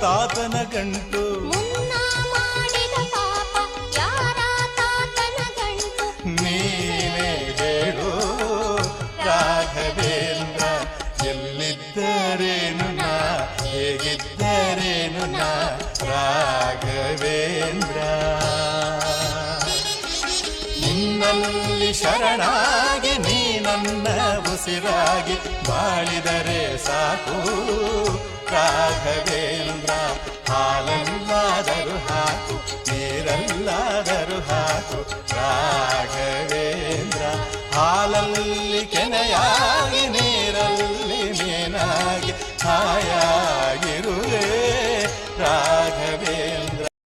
ತಾತನ ಗಂಟು ಮುನ್ನ ಮಾಡಿದ ಪಾಪ ಯಾರ ತಾತನ ಗಂಟು ನೀನೇ ಹೇಳು ರಾಘವೇಂದ್ರ ಎಲ್ಲಿದ್ದರೇನು ನಾ ಹೇಗಿದ್ದರೇನು ನಾ ರಾಘವೇಂದ್ರ ನಿನ್ನಲ್ಲಿ ಶರಣಾಗಿ ನೀ ನನ್ನ ಉಸಿರಾಗಿ ಬಾಳಿದರೆ ಸಾಕು ರಾಘವೇಂದ್ರ ಹಾಲಲ್ಲಾದರೂ